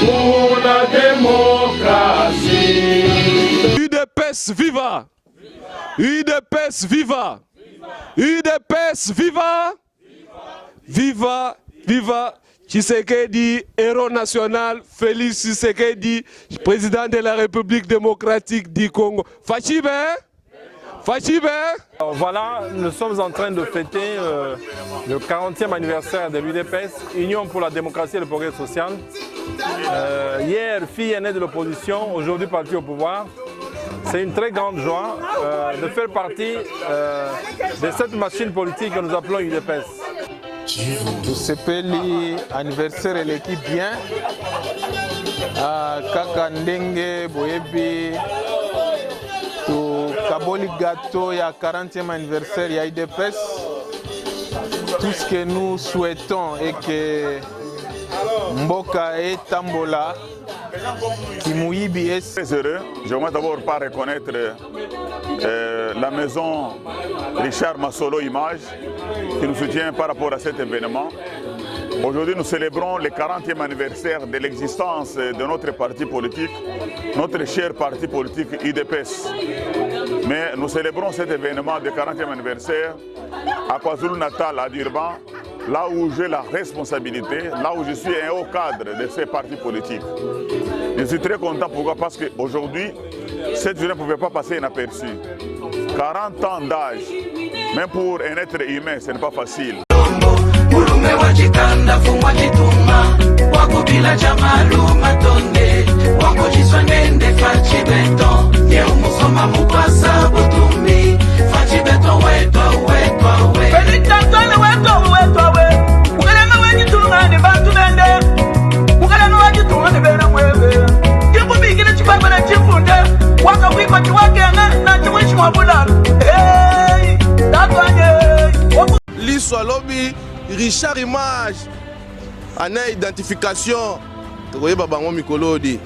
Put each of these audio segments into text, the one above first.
pour la démocratie. UDPS viva! UDPS viva! UDPS viva! Viva! Viva! Tshisekedi, héros national, Félix Tshisekedi, président de la République démocratique du Congo. Fachibe! Fachibe! Alors voilà, nous sommes en train de fêter le 40e anniversaire de l'UDPS, Union pour la démocratie et le progrès social. Hier, fille aînée de l'opposition, aujourd'hui parti au pouvoir. C'est une très grande joie de faire partie de cette machine politique que nous appelons UDPS. Tusepeli anniversaire eleki bien kaka ndenge boyebi tukaboli gâteau ya 40e anniversaire ya UDPS. Tout ce que nous souhaitons est que Mboka et Tambola Kimuyibi est très heureux. J'aimerais d'abord pas reconnaître la maison Richard Masolo Image qui nous soutient par rapport à cet événement. Aujourd'hui, nous célébrons le 40e anniversaire de l'existence de notre parti politique, notre cher parti politique UDPS. Mais nous célébrons cet événement de 40e anniversaire à KwaZulu-Natal, à Durban, là où j'ai la responsabilité, là où je suis un haut cadre de ces partis politiques. Je suis très content, pourquoi? Parce qu'aujourd'hui, cette journée ne pouvait pas passer inaperçue. 40 ans d'âge, même pour un être humain, ce n'est pas facile. L'histoire lobby Richard Image en identification tokoye babango mikolodi.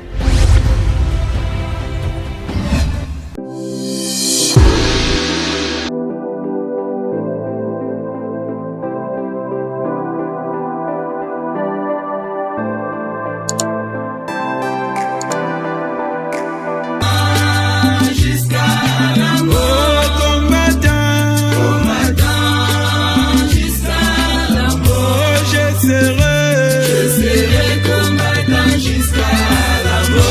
Je serai combattant jusqu'à la mort.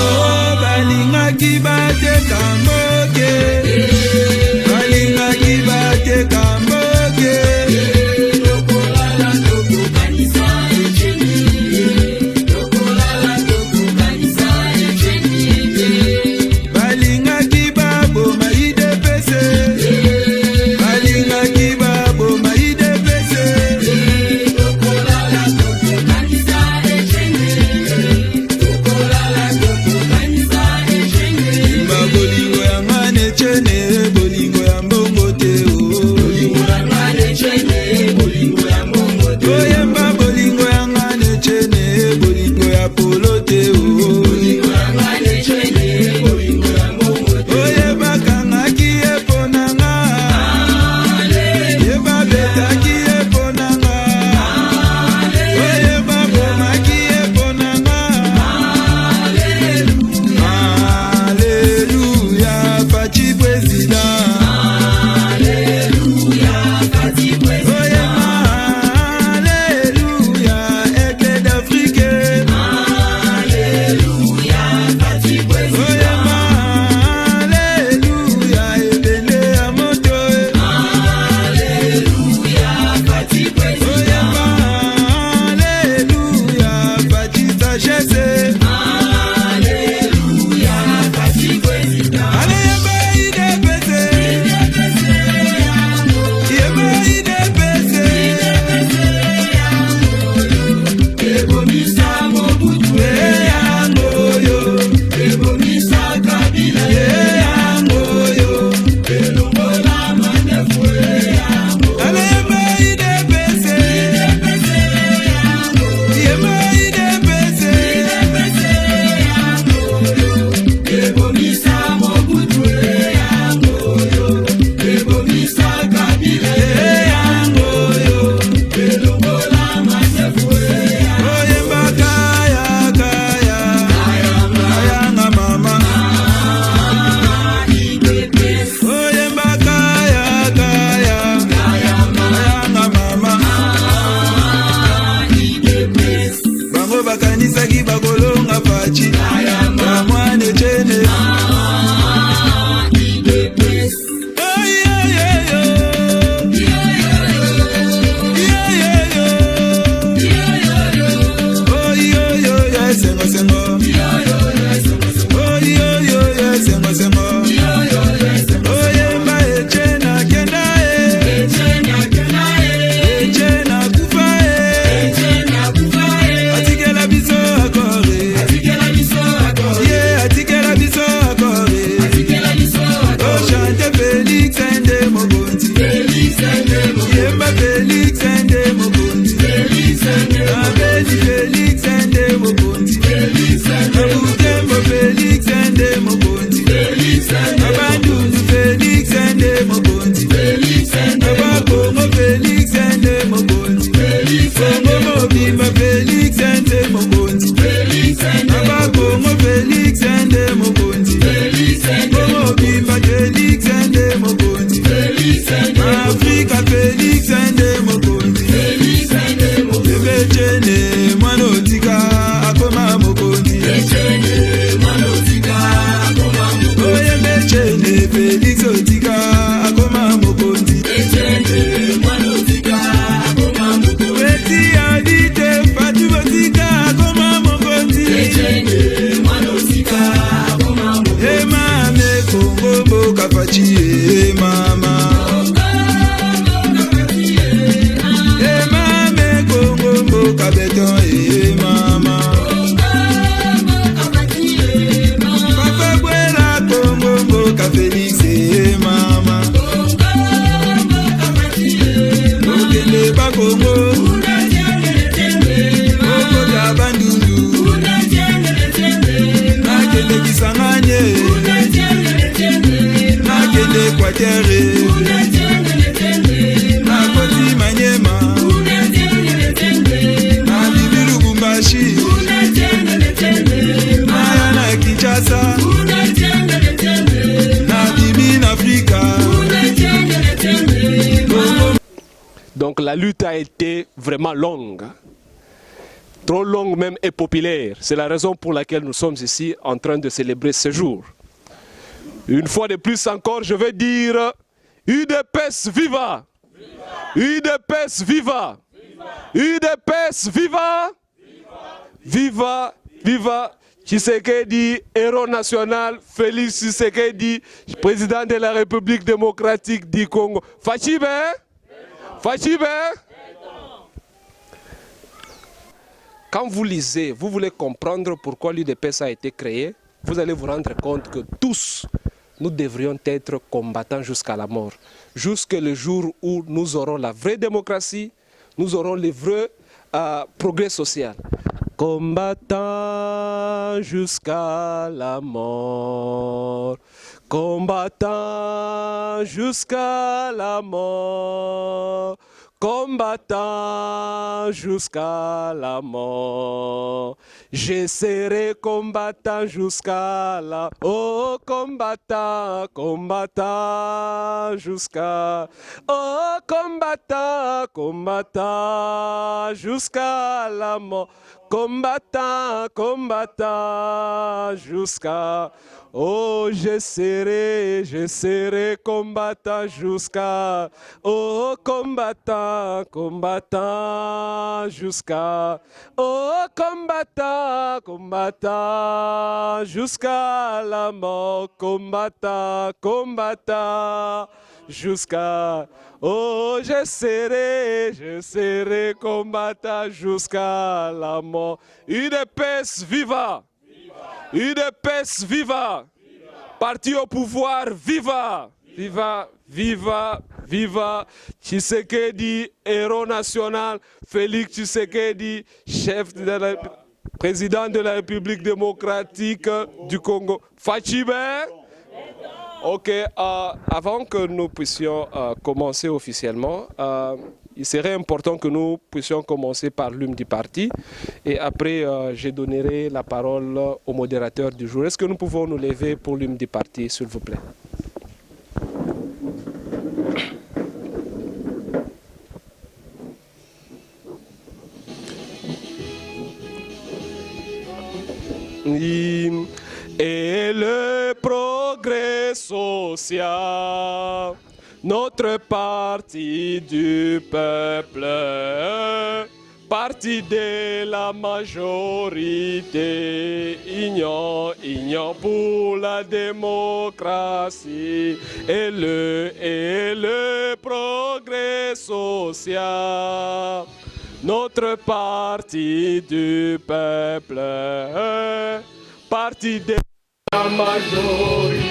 Donc la lutte a été vraiment longue, trop longue même et populaire. C'est la raison pour laquelle nous sommes ici en train de célébrer ce jour. Une fois de plus encore, je vais dire UDPS viva! UDPS viva! UDPS viva! Viva! Viva! Tshisekedi, héros national, Félix Tshisekedi, président de la République démocratique du Congo. Fachibe? Fachibe? Quand vous lisez, vous voulez comprendre pourquoi l'UDPS a été créé, vous allez vous rendre compte que tous, nous devrions être combattants jusqu'à la mort. Jusqu'à le jour où nous aurons la vraie démocratie, nous aurons le vrai progrès social. Combattant jusqu'à la mort, combattant jusqu'à la mort, combattant jusqu'à la mort. Je serai combattant jusqu'à la... Oh, combattant, combattant jusqu'à... Oh, combattant, combattant jusqu'à la mort. Combattant, combattant jusqu'à... Oh, je serai combattant jusqu'à... Oh, combattant, combattant jusqu'à... Oh, combattant, combattant jusqu'à la mort. Combattant, combattant jusqu'à... Oh, je serai combattant jusqu'à la mort. UDPS viva! UDPS viva! Parti au pouvoir viva! Viva, viva, viva! Tshisekedi, héros national. Félix Tshisekedi, président de la République démocratique du Congo. Fachibe? Ok, avant que nous puissions commencer officiellement, il serait important que nous puissions commencer par l'hymne du parti et après je donnerai la parole au modérateur du jour. Est-ce que nous pouvons nous lever pour l'hymne du parti, s'il vous plaît? Et le progrès social, notre parti du peuple, Parti de la majorité, union pour la démocratie et le progrès social. Notre parti du peuple, parti de la majorité,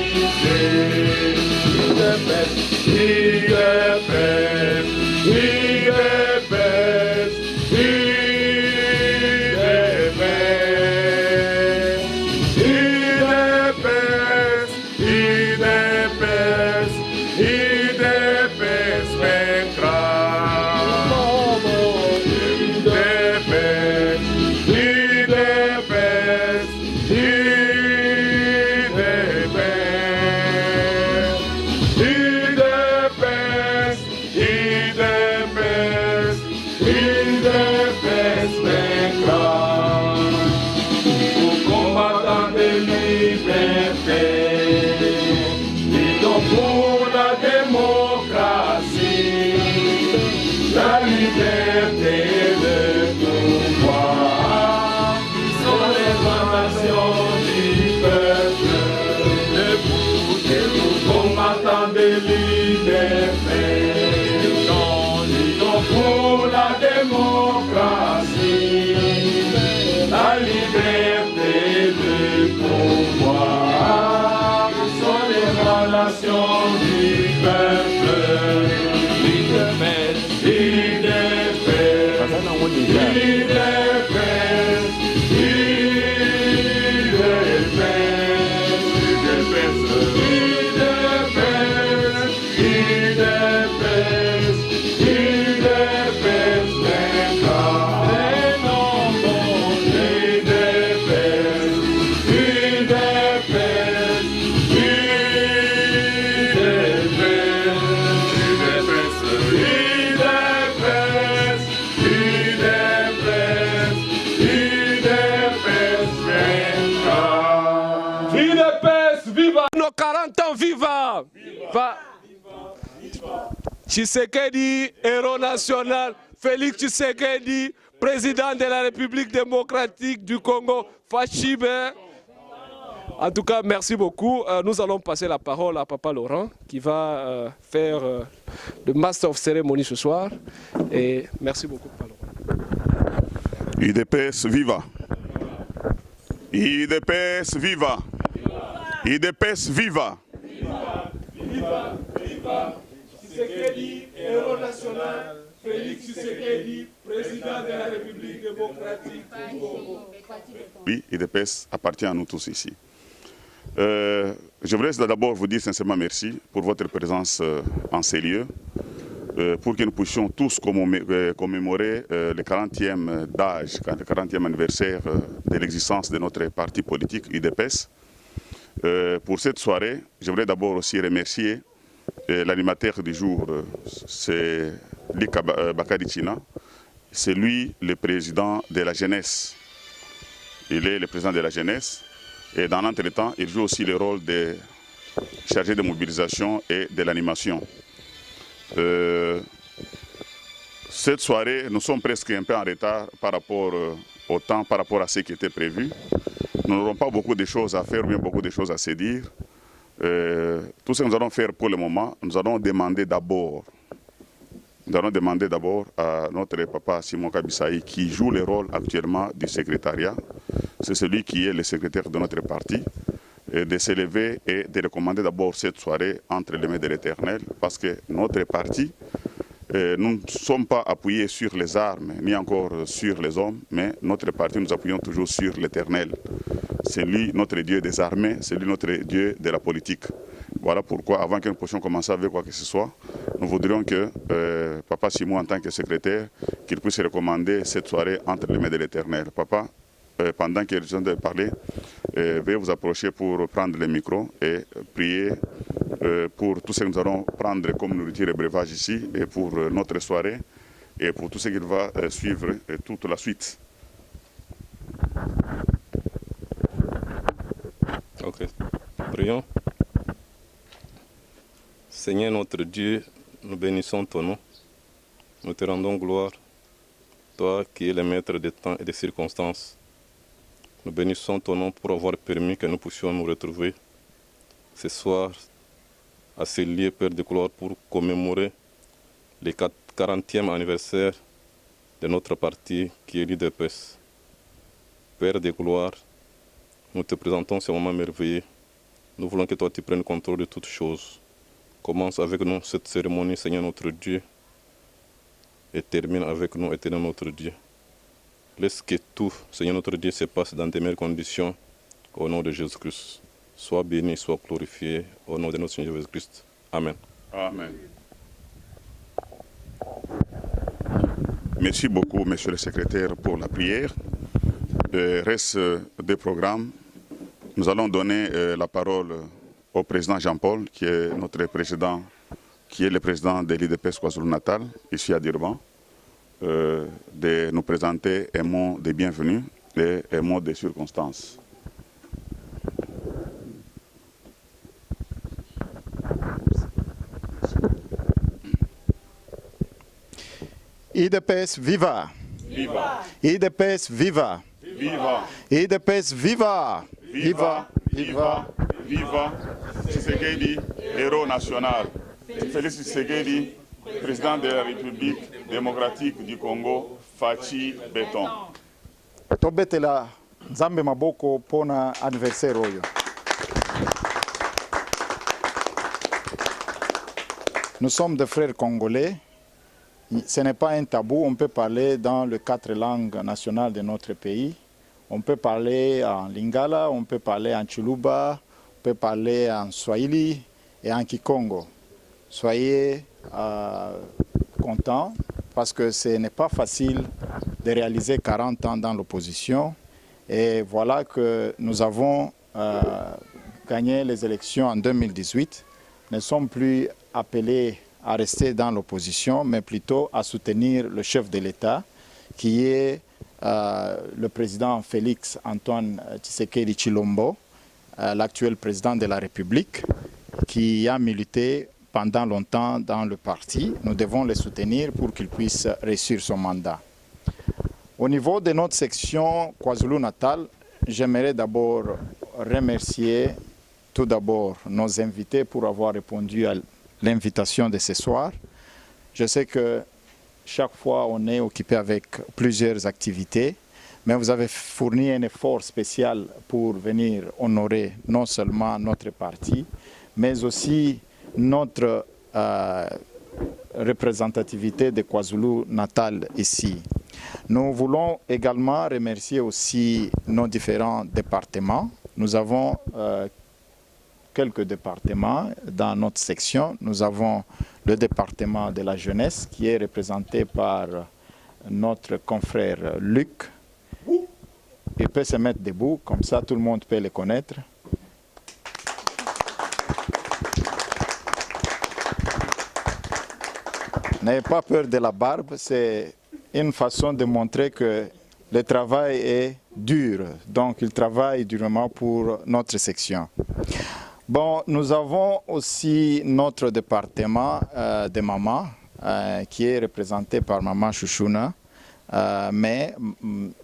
Viva! Viva! Tshisekedi, héros national, Félix Tshisekedi, président de la République démocratique du Congo, Fachibe. En tout cas, merci beaucoup. Nous allons passer la parole à Papa Laurent, qui va faire le Master of Ceremony ce soir. Et merci beaucoup, Papa Laurent. UDPS viva! UDPS viva! UDPS viva! Viva, viva, Tshisekedi, héros national, Félix Tshisekedi, président de la République démocratique du Congo. Oui, UDPS appartient à nous tous ici. Je voudrais d'abord vous dire sincèrement merci pour votre présence en ces lieux, pour que nous puissions tous commémorer le 40e d'âge, le 40e anniversaire de l'existence de notre parti politique UDPS. Pour cette soirée, je voudrais d'abord aussi remercier l'animateur du jour, c'est Lika Bakari China. C'est lui le président de la jeunesse. Il est le président de la jeunesse et dans l'entretemps, il joue aussi le rôle de chargé de mobilisation et de l'animation. Cette soirée, nous sommes presque un peu en retard par rapport au temps, par rapport à ce qui était prévu. Nous n'aurons pas beaucoup de choses à faire, bien beaucoup de choses à se dire. Tout ce que nous allons faire pour le moment, nous allons demander d'abord à notre papa Simon Kabissaï, qui joue le rôle actuellement du secrétariat, c'est celui qui est le secrétaire de notre parti, de s'élever et de recommander d'abord cette soirée entre les mains de l'Éternel, parce que notre parti, nous ne sommes pas appuyés sur les armes, ni encore sur les hommes, mais notre parti, nous appuyons toujours sur l'Éternel. C'est lui notre Dieu des armées, c'est lui notre Dieu de la politique. Voilà pourquoi, avant que nous puissions commencer avec quoi que ce soit, nous voudrions que Papa Simon, en tant que secrétaire, qu'il puisse recommander cette soirée entre les mains de l'Éternel. Papa, pendant qu'il est en train de parler, veuillez vous approcher pour prendre le micro et prier pour tout ce que nous allons prendre comme nourriture et breuvage ici, et pour notre soirée, et pour tout ce qui va suivre toute la suite. Ok, prions. Seigneur notre Dieu, nous bénissons ton nom, nous te rendons gloire toi qui es le maître des temps et des circonstances. Nous bénissons ton nom pour avoir permis que nous puissions nous retrouver ce soir à ce lieu, Père de gloire, pour commémorer le 40e anniversaire de notre parti qui est l'UDPS. Père de gloire, nous te présentons ce moment merveilleux. Nous voulons que toi tu prennes contrôle de toutes choses. Commence avec nous cette cérémonie, Seigneur notre Dieu, et termine avec nous, éternel notre Dieu. Laisse que tout, Seigneur notre Dieu, se passe dans de meilleures conditions, au nom de Jésus-Christ. Sois béni, sois glorifié, au nom de notre Seigneur Jésus-Christ. Amen. Amen. Merci beaucoup, monsieur le secrétaire, pour la prière. Reste des programmes. Nous allons donner la parole au président Jean-Paul, qui est notre président, qui est le président de l'UDPS KwaZulu-Natal, ici à Durban, de nous présenter un mot de bienvenue et un mot de circonstance. UDPS viva! Viva! UDPS viva! Viva! UDPS viva! Viva! Viva! Viva! Tshisekedi, héros national. Félix Tshisekedi, président de la République démocratique du Congo, Fachi Béton. Tobetela Nzambe maboko pona anniversaire oyo. Nous sommes des frères congolais. Ce n'est pas un tabou, on peut parler dans les 4 langues nationales de notre pays. On peut parler en Lingala, on peut parler en Chuluba, on peut parler en Swahili et en Kikongo. Soyez contents parce que ce n'est pas facile de réaliser 40 ans dans l'opposition. Et voilà que nous avons gagné les élections en 2018. Nous ne sommes plus appelés à rester dans l'opposition, mais plutôt à soutenir le chef de l'État, qui est le président Félix Antoine Tshisekedi Tshilombo, l'actuel président de la République, qui a milité pendant longtemps dans le parti. Nous devons le soutenir pour qu'il puisse réussir son mandat. Au niveau de notre section KwaZulu-Natal, j'aimerais d'abord remercier tout d'abord nos invités pour avoir répondu à l'invitation de ce soir. Je sais que chaque fois on est occupé avec plusieurs activités, mais vous avez fourni un effort spécial pour venir honorer non seulement notre parti, mais aussi notre représentativité de KwaZulu-Natal ici. Nous voulons également remercier aussi nos différents départements. Nous avons quelques départements dans notre section. Nous avons le département de la jeunesse qui est représenté par notre confrère Luc. Il peut se mettre debout, comme ça tout le monde peut le connaître. N'ayez pas peur de la barbe, c'est une façon de montrer que le travail est dur. Donc il travaille durement pour notre section. Bon, nous avons aussi notre département de maman qui est représenté par Maman Chouchouna. Mais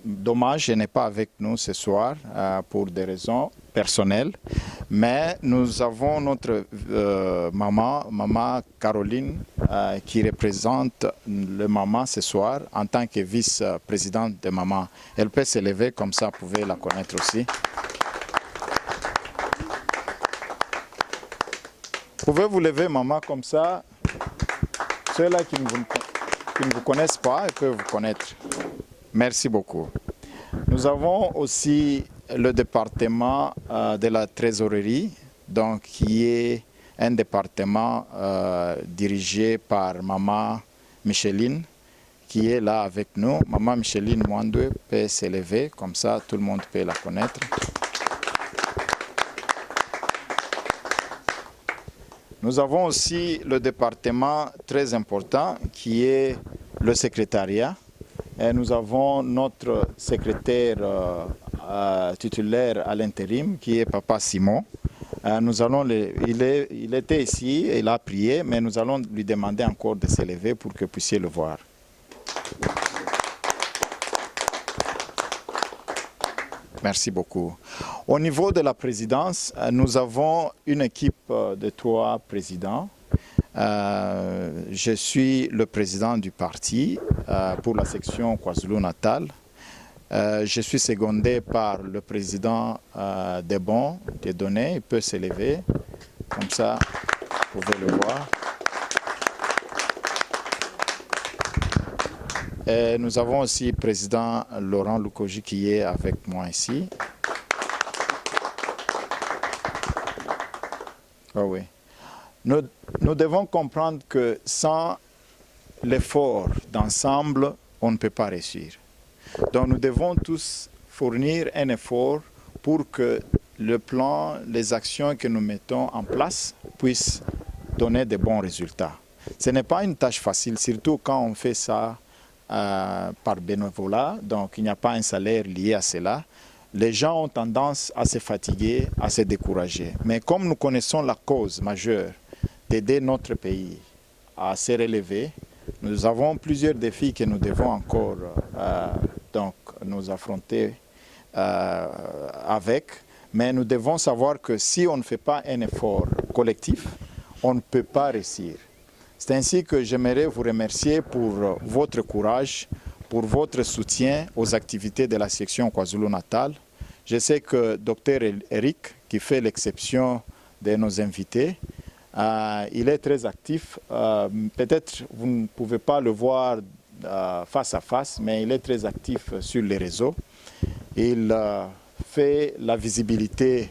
dommage, elle n'est pas avec nous ce soir pour des raisons personnelles. Mais nous avons notre maman Caroline qui représente le maman ce soir en tant que vice-présidente de maman. Elle peut se lever, comme ça vous pouvez la connaître aussi. Pouvez vous lever, maman, comme ça. Ceux-là qui ne vous connaissent pas, ils peuvent vous connaître. Merci beaucoup. Nous avons aussi le département de la trésorerie, donc qui est un département dirigé par Maman Micheline, qui est là avec nous. Maman Micheline Mwandwe peut s'élever, comme ça tout le monde peut la connaître. Nous avons aussi le département très important qui est le secrétariat. Et nous avons notre secrétaire titulaire à l'intérim qui est Papa Simon. Il était ici, il a prié, mais nous allons lui demander encore de s'élever pour que vous puissiez le voir. Merci beaucoup. Au niveau de la présidence, nous avons une équipe de 3 présidents. Je suis le président du parti pour la section KwaZulu-Natal. Je suis secondé par le président des bons, des données. Il peut s'élever, comme ça, vous pouvez le voir. Et nous avons aussi le président Laurent Lukoji qui est avec moi ici. Oh oui. Nous devons comprendre que sans l'effort d'ensemble, on ne peut pas réussir. Donc nous devons tous fournir un effort pour que le plan, les actions que nous mettons en place puissent donner de bons résultats. Ce n'est pas une tâche facile, surtout quand on fait ça par bénévolat, donc il n'y a pas un salaire lié à cela. Les gens ont tendance à se fatiguer, à se décourager. Mais comme nous connaissons la cause majeure d'aider notre pays à se relever, nous avons plusieurs défis que nous devons encore donc, nous affronter avec. Mais nous devons savoir que si on ne fait pas un effort collectif, on ne peut pas réussir. C'est ainsi que j'aimerais vous remercier pour votre courage, pour votre soutien aux activités de la section KwaZulu-Natal. Je sais que Dr Eric, qui fait l'exception de nos invités, il est très actif. Peut-être vous ne pouvez pas le voir face à face, mais il est très actif sur les réseaux. Il fait la visibilité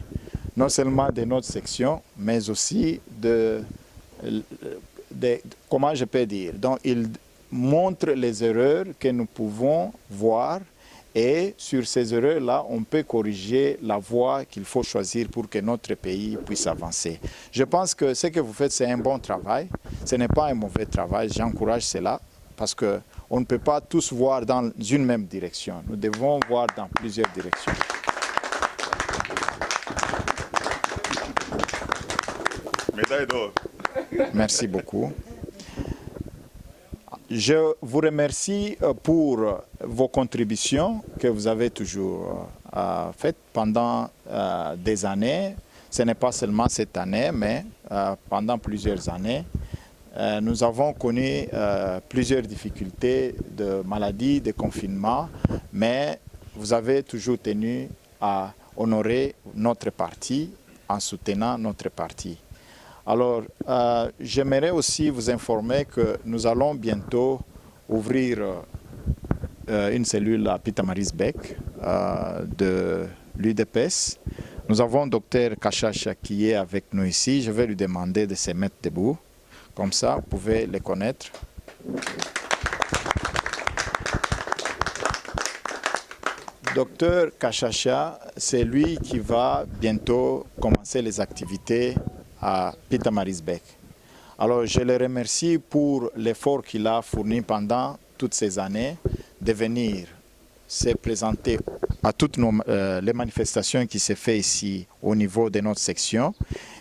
non seulement de notre section, mais aussi comment je peux dire, donc il montre les erreurs que nous pouvons voir et sur ces erreurs-là, on peut corriger la voie qu'il faut choisir pour que notre pays puisse avancer. Je pense que ce que vous faites, c'est un bon travail. Ce n'est pas un mauvais travail, j'encourage cela parce qu'on ne peut pas tous voir dans une même direction. Nous devons voir dans plusieurs directions. Médaille d'or. Merci beaucoup. Je vous remercie pour vos contributions que vous avez toujours faites pendant des années. Ce n'est pas seulement cette année, mais pendant plusieurs années. Nous avons connu plusieurs difficultés de maladies, de confinement, mais vous avez toujours tenu à honorer notre parti en soutenant notre parti. Alors, j'aimerais aussi vous informer que nous allons bientôt ouvrir une cellule à Pietermaritzburg de l'UDPS. Nous avons Dr Kachacha qui est avec nous ici. Je vais lui demander de se mettre debout. Comme ça, vous pouvez les connaître. Dr Kachacha, c'est lui qui va bientôt commencer les activités à Pietermaritzburg. Alors je le remercie pour l'effort qu'il a fourni pendant toutes ces années de venir se présenter à toutes les manifestations qui se font ici au niveau de notre section.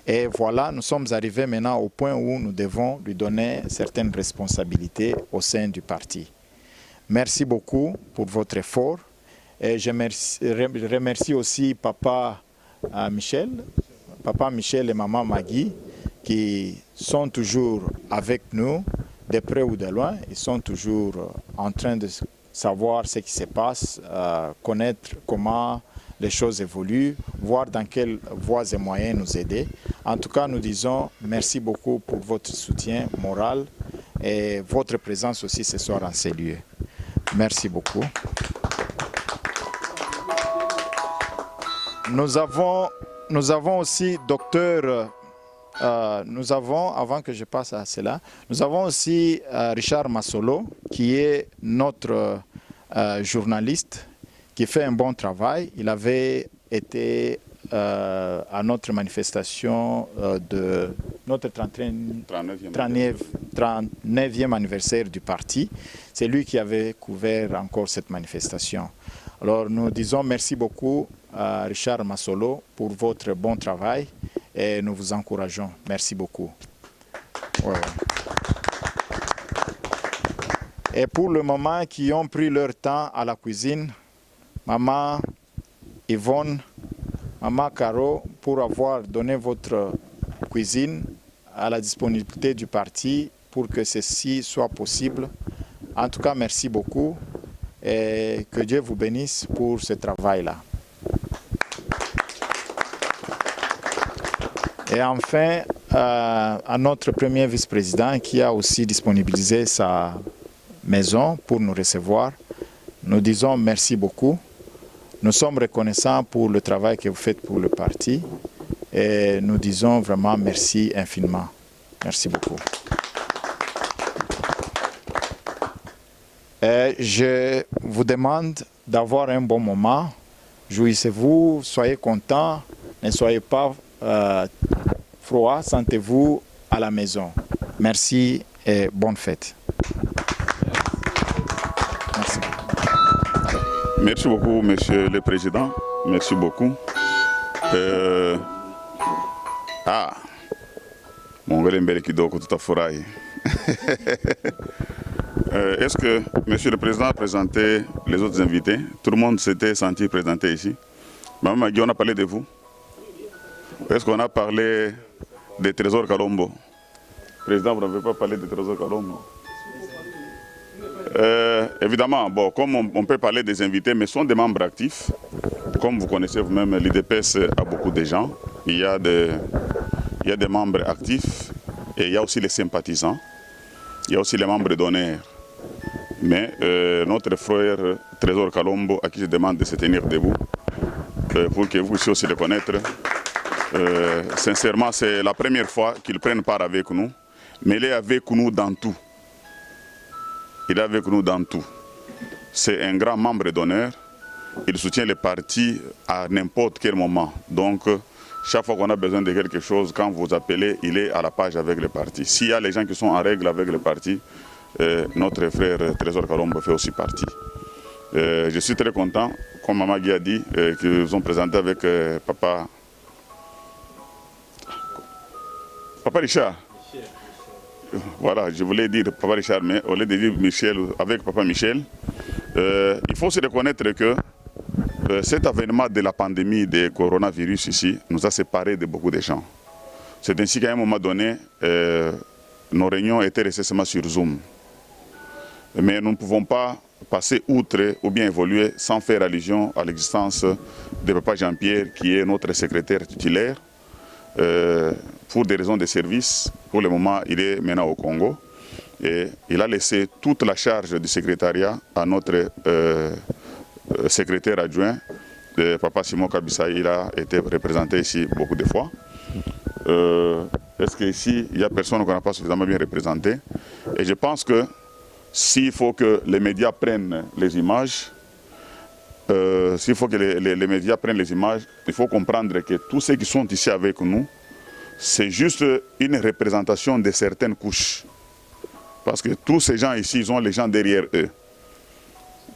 Et voilà, nous sommes arrivés maintenant au point où nous devons lui donner certaines responsabilités au sein du parti. Merci beaucoup pour votre effort. Et je remercie aussi Papa Michel et Maman Maggie qui sont toujours avec nous, de près ou de loin. Ils sont toujours en train de savoir ce qui se passe, connaître comment les choses évoluent, voir dans quelles voies et moyens nous aider. En tout cas, nous disons merci beaucoup pour votre soutien moral et votre présence aussi ce soir en ces lieux. Merci beaucoup. Nous avons aussi docteur, avant que je passe à cela, nous avons aussi Richard Masolo, qui est notre journaliste, qui fait un bon travail. Il avait été à notre manifestation de notre 39e anniversaire du parti. C'est lui qui avait couvert encore cette manifestation. Alors nous disons merci beaucoup à Richard Masolo pour votre bon travail et nous vous encourageons. Merci beaucoup. Ouais. Et pour le moment, qui ont pris leur temps à la cuisine, Maman Yvonne, Maman Caro, pour avoir donné votre cuisine à la disponibilité du parti pour que ceci soit possible. En tout cas, merci beaucoup et que Dieu vous bénisse pour ce travail-là. Et enfin, à notre premier vice-président qui a aussi disponibilisé sa maison pour nous recevoir, nous disons merci beaucoup. Nous sommes reconnaissants pour le travail que vous faites pour le parti et nous disons vraiment merci infiniment. Merci beaucoup. Et je vous demande d'avoir un bon moment. Jouissez-vous, soyez contents, ne soyez pas froid, sentez-vous à la maison. Merci et bonne fête. Merci. Merci beaucoup, Monsieur le Président. Merci beaucoup. Mon gars, qui doit tout à fait. Est-ce que Monsieur le Président a présenté les autres invités? Tout le monde s'était senti présenté ici. Maman Magui, on a parlé de vous. Est-ce qu'on a parlé des Trésors Kalombo? Président, vous n'avez pas parlé des Trésors Kalombo? Évidemment, bon, comme on peut parler des invités, mais ce sont des membres actifs. Comme vous connaissez vous-même, l'IDPS a beaucoup de gens. Il y a des membres actifs et il y a aussi les sympathisants. Il y a aussi les membres d'honneur. Mais notre frère Trésor Kalombo, à qui je demande de se tenir debout, pour que vous puissiez aussi le connaître, sincèrement, c'est la première fois qu'ils prennent part avec nous, mais il est avec nous dans tout. Il est avec nous dans tout. C'est un grand membre d'honneur. Il soutient les partis à n'importe quel moment. Donc, chaque fois qu'on a besoin de quelque chose, quand vous appelez, il est à la page avec le parti. S'il y a les gens qui sont en règle avec le parti, notre frère Trésor Kalombo fait aussi partie. Je suis très content, comme Maman Guy a dit, qu'ils nous ont présenté avec Papa Richard. Voilà, je voulais dire Papa Richard, mais au lieu de dire Michel, avec Papa Michel, il faut se reconnaître que cet avènement de la pandémie de coronavirus ici nous a séparés de beaucoup de gens. C'est ainsi qu'à un moment donné, nos réunions étaient récemment sur Zoom. Mais nous ne pouvons pas passer outre ou bien évoluer sans faire allusion à l'existence de Papa Jean-Pierre, qui est notre secrétaire titulaire. Pour des raisons de service, pour le moment, il est maintenant au Congo. Et il a laissé toute la charge du secrétariat à notre secrétaire adjoint, Papa Simon Kabissa. Il a été représenté ici beaucoup de fois. Est-ce qu'ici, il n'y a personne qu'on n'a pas suffisamment bien représenté? Et je pense que s'il faut que les médias prennent les images, il faut comprendre que tous ceux qui sont ici avec nous, c'est juste une représentation de certaines couches. Parce que tous ces gens ici, ils ont les gens derrière eux.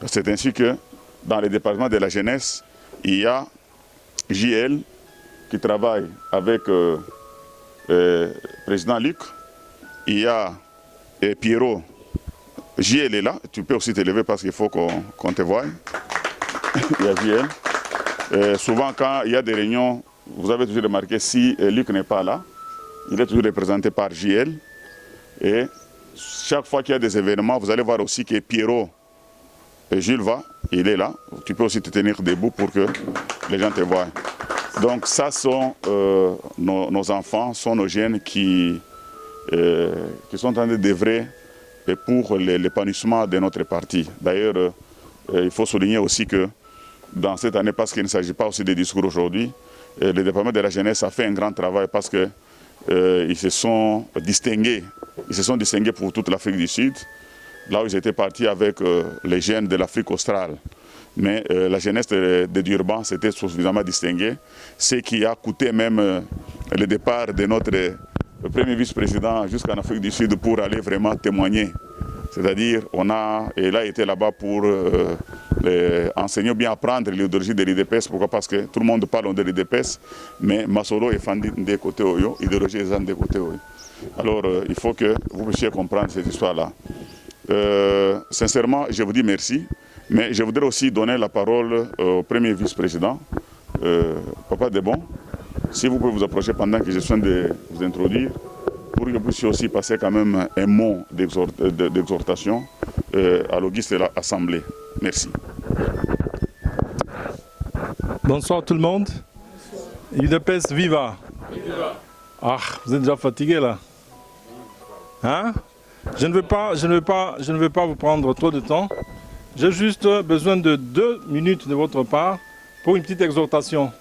C'est ainsi que dans le département de la jeunesse, il y a JL qui travaille avec le président Luc. Il y a Pierrot. JL est là, tu peux aussi te lever parce qu'il faut qu'on te voie. Il y a JL. Souvent quand il y a des réunions, vous avez toujours remarqué, si Luc n'est pas là, il est toujours représenté par JL. Et chaque fois qu'il y a des événements, vous allez voir aussi que Pierrot et Jules il est là. Tu peux aussi te tenir debout pour que les gens te voient. Donc ça sont nos enfants, sont nos jeunes qui sont en train de d'œuvrer pour l'épanouissement de notre parti. D'ailleurs, il faut souligner aussi que dans cette année, parce qu'il ne s'agit pas aussi des discours aujourd'hui, le département de la jeunesse a fait un grand travail parce que ils se sont distingués. Ils se sont distingués pour toute l'Afrique du Sud, là où ils étaient partis avec les jeunes de l'Afrique australe. Mais la jeunesse de Durban s'était suffisamment distinguée, ce qui a coûté même le départ de notre premier vice-président jusqu'en Afrique du Sud pour aller vraiment témoigner. C'est-à-dire, il a été là-bas pour enseigner ou bien apprendre l'idéologie de l'IDPS. Pourquoi? Parce que tout le monde parle de l'IDPS, mais Masolo est fan des côtés, l'idéologie est des côtés. Alors, il faut que vous puissiez comprendre cette histoire-là. Sincèrement, je vous dis merci, mais je voudrais aussi donner la parole au premier vice-président Papa Debon, si vous pouvez vous approcher pendant que je suis en train de vous introduire, pour que vous puissiez aussi passer quand même un mot d'exhortation à l'auguste de l'Assemblée. Merci. Bonsoir tout le monde. UDPS viva. Ah, vous êtes déjà fatigué là. Hein? Je ne vais pas vous prendre trop de temps. J'ai juste besoin de 2 minutes de votre part pour une petite exhortation.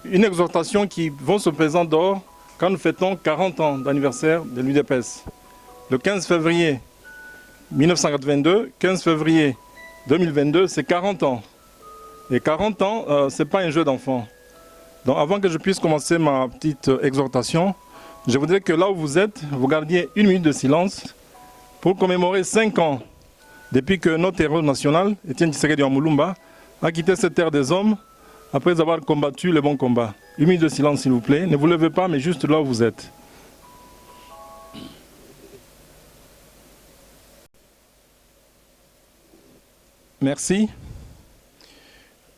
Une exhortation qui va se présenter d'or quand nous fêtons 40 ans d'anniversaire de l'UDPS. Le 15 février 1982, 15 février 2022, c'est 40 ans. Et 40 ans, ce n'est pas un jeu d'enfant. Donc avant que je puisse commencer ma petite exhortation, je voudrais que là où vous êtes, vous gardiez 1 minute de silence pour commémorer 5 ans depuis que notre héros national, Étienne Tshisekedi Mulumba, a quitté cette terre des hommes après avoir combattu le bon combat. 1 minute de silence s'il vous plaît, ne vous levez pas mais juste là où vous êtes. Merci.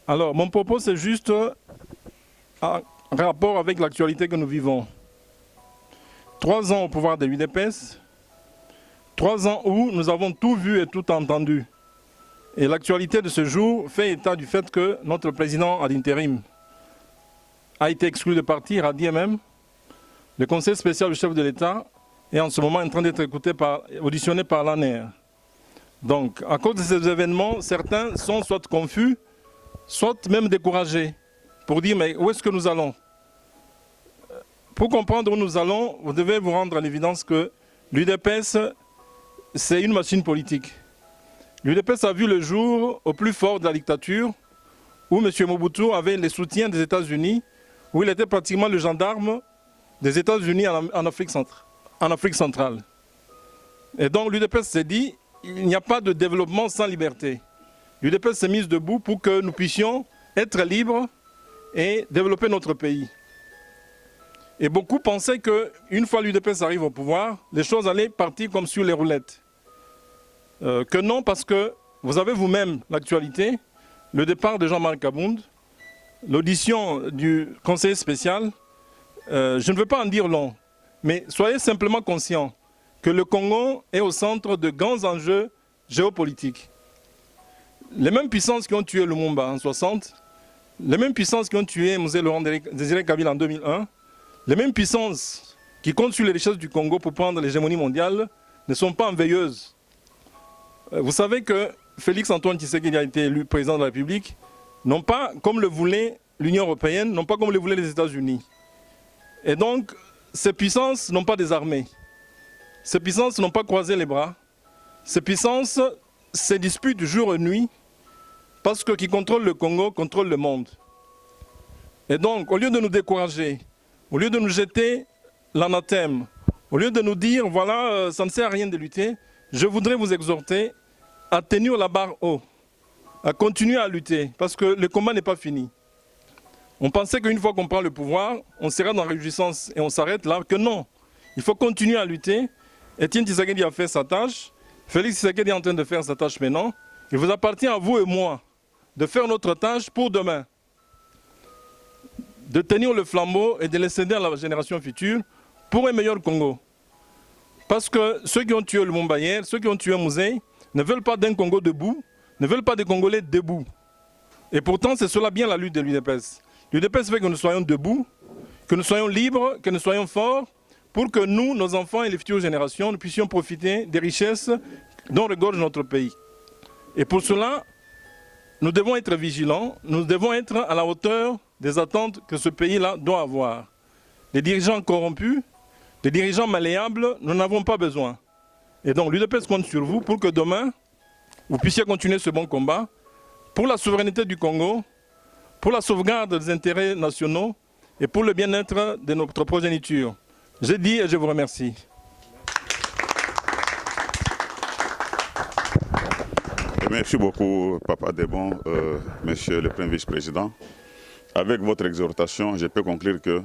Alors mon propos c'est juste en rapport avec l'actualité que nous vivons. 3 ans au pouvoir de l'UDPS, 3 ans où nous avons tout vu et tout entendu. Et l'actualité de ce jour fait état du fait que notre président à l'intérim a été exclu de partir, a dit même. Le conseil spécial du chef de l'État est en ce moment en train d'être auditionné par l'ANER. Donc, à cause de ces événements, certains sont soit confus, soit même découragés, pour dire mais où est-ce que nous allons? Pour comprendre où nous allons, vous devez vous rendre à l'évidence que l'UDPS, c'est une machine politique. L'UDPS a vu le jour au plus fort de la dictature, où M. Mobutu avait le soutien des États-Unis, où il était pratiquement le gendarme des États-Unis en Afrique centrale. Et donc l'UDPS s'est dit, il n'y a pas de développement sans liberté. L'UDPS s'est mise debout pour que nous puissions être libres et développer notre pays. Et beaucoup pensaient qu'une fois l'UDPS arrive au pouvoir, les choses allaient partir comme sur les roulettes. Que non, parce que vous avez vous-même l'actualité, le départ de Jean-Marc Kabound, l'audition du conseiller spécial. Je ne veux pas en dire long, mais soyez simplement conscients que le Congo est au centre de grands enjeux géopolitiques. Les mêmes puissances qui ont tué Lumumba en 60, les mêmes puissances qui ont tué Mzee Laurent Désiré Kabila en 2001, les mêmes puissances qui comptent sur les richesses du Congo pour prendre l'hégémonie mondiale ne sont pas en veilleuse. Vous savez que Félix Antoine Tshisekedi a été élu président de la République, non pas comme le voulait l'Union européenne, non pas comme le voulaient les États-Unis. Et donc, ces puissances n'ont pas désarmé. Ces puissances n'ont pas croisé les bras. Ces puissances se disputent jour et nuit parce que qui contrôle le Congo contrôle le monde. Et donc, au lieu de nous décourager, au lieu de nous jeter l'anathème, au lieu de nous dire, voilà, ça ne sert à rien de lutter, je voudrais vous exhorter à tenir la barre haut, à continuer à lutter, parce que le combat n'est pas fini. On pensait qu'une fois qu'on prend le pouvoir, on sera dans la réjouissance et on s'arrête là, que non. Il faut continuer à lutter. Étienne Tshisekedi a fait sa tâche, Félix Tshisekedi est en train de faire sa tâche maintenant. Il vous appartient à vous et moi de faire notre tâche pour demain. De tenir le flambeau et de le céder à la génération future pour un meilleur Congo. Parce que ceux qui ont tué le Lumumba hier, ceux qui ont tué Mzee, ne veulent pas d'un Congo debout, ne veulent pas des Congolais debout. Et pourtant, c'est cela bien la lutte de l'UDPS. L'UDPS fait que nous soyons debout, que nous soyons libres, que nous soyons forts, pour que nous, nos enfants et les futures générations, nous puissions profiter des richesses dont regorge notre pays. Et pour cela, nous devons être vigilants, nous devons être à la hauteur des attentes que ce pays-là doit avoir. Les dirigeants corrompus, les dirigeants malléables, nous n'avons pas besoin. Et donc l'UDPS compte sur vous pour que demain, vous puissiez continuer ce bon combat pour la souveraineté du Congo, pour la sauvegarde des intérêts nationaux et pour le bien-être de notre progéniture. J'ai dit et je vous remercie. Merci beaucoup, Papa Debon, Monsieur le Premier vice-président. Avec votre exhortation, je peux conclure que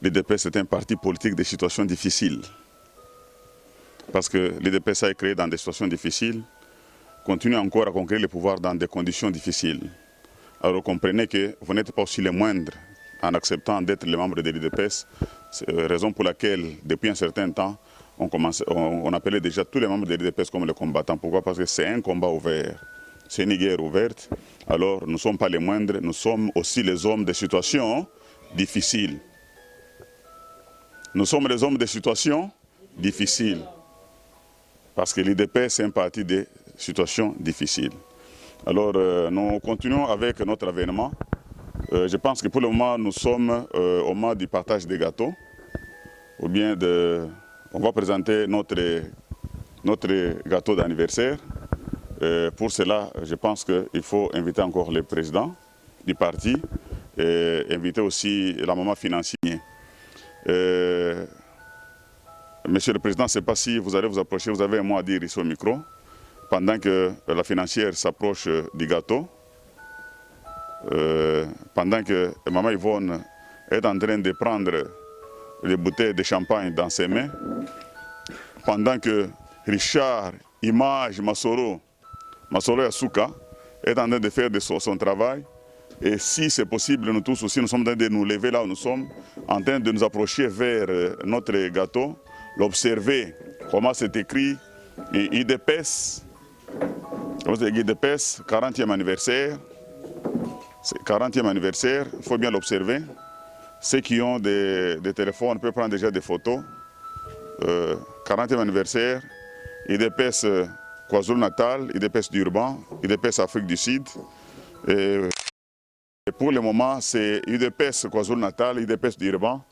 l'UDPS est un parti politique des situations difficiles. Parce que l'UDPS a été créé dans des situations difficiles, continue encore à conquérir le pouvoir dans des conditions difficiles. Alors comprenez que vous n'êtes pas aussi les moindres en acceptant d'être les membres de l'UDPS. C'est la raison pour laquelle, depuis un certain temps, on appelait déjà tous les membres de l'UDPS comme les combattants. Pourquoi? Parce que c'est un combat ouvert, c'est une guerre ouverte. Alors nous ne sommes pas les moindres, nous sommes aussi les hommes de situations difficiles. Nous sommes les hommes de situations difficiles. Parce que l'UDPS, c'est un parti de situations difficiles. Alors nous continuons avec notre événement. Je pense que pour le moment, nous sommes au moment du partage des gâteaux. Ou bien on va présenter notre gâteau d'anniversaire. Pour cela, je pense qu'il faut inviter encore le président du parti et inviter aussi la maman financière. Monsieur le Président, je ne sais pas si vous allez vous approcher, vous avez un mot à dire ici au micro, pendant que la financière s'approche du gâteau, pendant que maman Yvonne est en train de prendre les bouteilles de champagne dans ses mains, pendant que Richard, Image, Masoro Yasuka est en train de faire son travail. Et si c'est possible, nous tous aussi, nous sommes en train de nous lever là où nous sommes, en train de nous approcher vers notre gâteau, l'observer, comment c'est écrit, UDPS, 40e anniversaire. 40e anniversaire, il faut bien l'observer. Ceux qui ont des téléphones peuvent prendre déjà des photos. 40e anniversaire, UDPS KwaZulu-Natal, UDPS d'Urban, UDPS Afrique du Sud. Et pour le moment, c'est UDPS KwaZulu-Natal, UDPS d'Urban,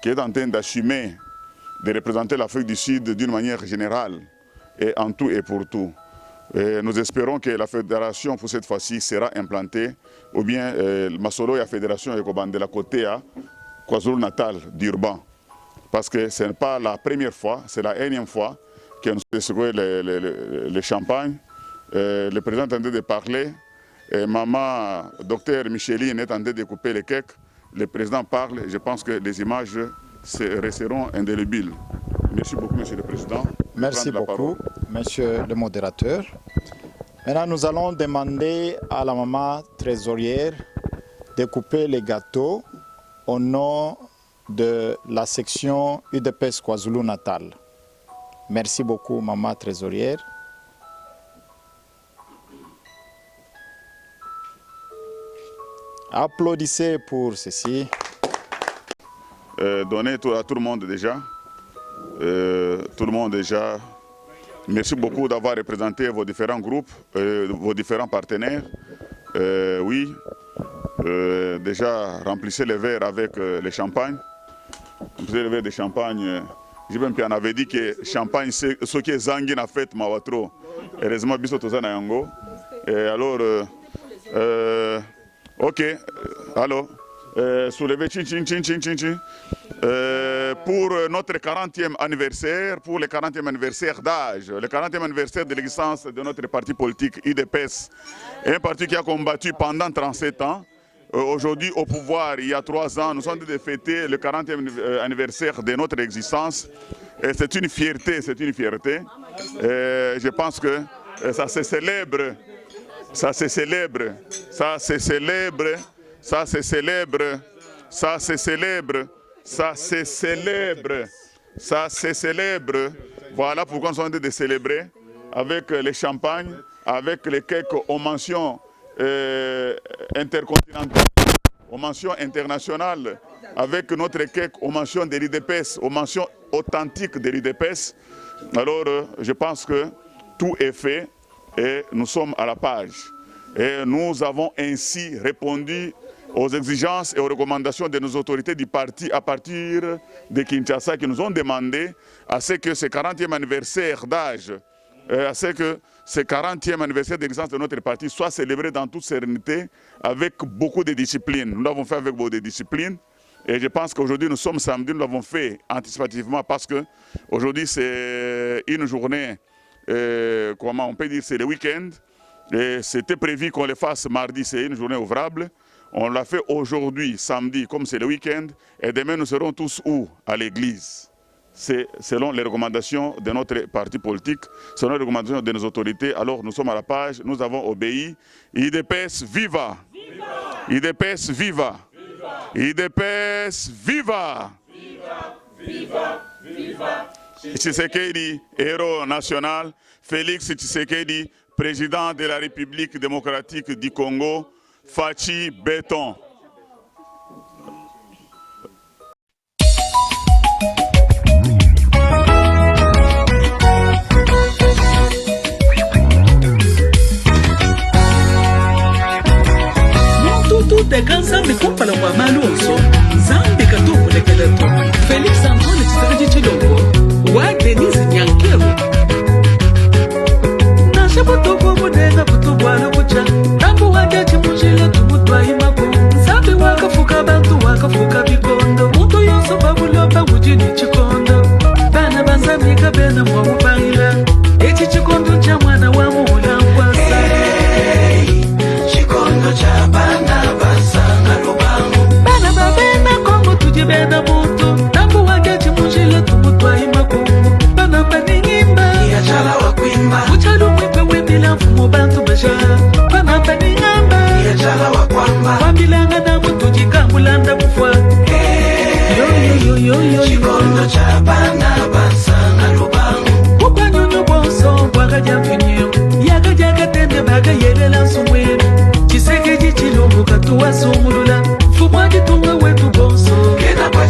qui est en train d'assumer de représenter l'Afrique du Sud d'une manière générale, et en tout et pour tout. Et nous espérons que la fédération pour cette fois-ci sera implantée, ou bien Masolo et la fédération de la côté à KwaZulu-Natal d'Urban. Parce que ce n'est pas la première fois, c'est la énième fois que nous secouons le champagne. Le président est en train de parler, et maman, docteur Micheline est en train de couper les cakes. Le président parle, et je pense que les images resteront indélébiles. Merci beaucoup, monsieur le président. Merci beaucoup, monsieur le modérateur. Maintenant, nous allons demander à la maman trésorière de couper les gâteaux au nom de la section UDPS KwaZulu-Natal. Merci beaucoup, maman trésorière. Applaudissez pour ceci. Donnez à tout le monde déjà. Tout le monde déjà. Merci beaucoup d'avoir représenté vos différents groupes, vos différents partenaires. Oui, déjà remplissez les verres avec le champagne. Remplissez les verres de champagne. Je même avait dit que champagne, c'est ce qui est zangin en fait, Mawatro. Heureusement, biso tozana yango. Alors, ok, alors, soulevez chin chin chin chin chin chin. Pour notre 40e anniversaire, pour le 40e anniversaire d'âge, le 40e anniversaire de l'existence de notre parti politique UDPS, un parti qui a combattu pendant 37 ans. Aujourd'hui au pouvoir, il y a 3 ans, nous sommes en train de fêter le 40e anniversaire de notre existence. C'est une fierté, c'est une fierté. Je pense que ça se célèbre, ça se célèbre, ça se célèbre, ça se célèbre, ça se célèbre. Ça se célèbre, ça se célèbre. Voilà pourquoi nous sommes en train de célébrer avec les champagnes, avec les cakes aux mentions intercontinentales, aux mentions internationales, avec notre cake aux mentions de l'UDPS, aux mentions authentiques de l'UDPS. Alors, je pense que tout est fait et nous sommes à la page. Et nous avons ainsi répondu aux exigences et aux recommandations de nos autorités du parti à partir de Kinshasa qui nous ont demandé à ce que ce 40e anniversaire d'âge, à ce que ce 40e anniversaire d'existence de notre parti soit célébré dans toute sérénité avec beaucoup de discipline. Nous l'avons fait avec beaucoup de discipline et je pense qu'aujourd'hui nous sommes samedi, nous l'avons fait anticipativement parce que aujourd'hui c'est une journée, comment on peut dire, c'est le week-end et c'était prévu qu'on le fasse mardi, c'est une journée ouvrable. On l'a fait aujourd'hui, samedi, comme c'est le week-end, et demain nous serons tous où? À l'église. C'est selon les recommandations de notre parti politique, selon les recommandations de nos autorités. Alors nous sommes à la page, nous avons obéi. UDPS, viva! Viva! IDPS viva! IDPS viva! Tshisekedi, héros national. Félix Tshisekedi, président de la République démocratique du Congo. Fachi Béton. Nzambe kumpala mwa malonzo Nzambe katumbu lekeleto Félix Antoine Tshisekedi Tshilombo wa Denise Nyankero Nashe butubu munenga butubwana bucha Tambu wake chimujile tumutwa imako Nzambe wakafuka bantu wakafuka bikondo Muntu yonso babuloba ujini chikondo Bana banzamika bena mwa mupangila Echi chikondo cha mwana wa muhula mkwasa Chikondo cha bana bena mutu Tambu wage chimujile tumutwa imakungu Bana paningimba Yachala wakwimba Uchalu mwipe wembila mfumo bantu basha Bana paningamba Yachala wakwamba Wambilanga na mutu jikambulanda mufwa Chikondo cha bana bansanga lubangu Upanyonyo bonso wakaja mfinyo Yakaja katende baga yelela nsumwenu Tshisekedi Tshilombo katuwa sumulula Fumwaji tunga wetu bonso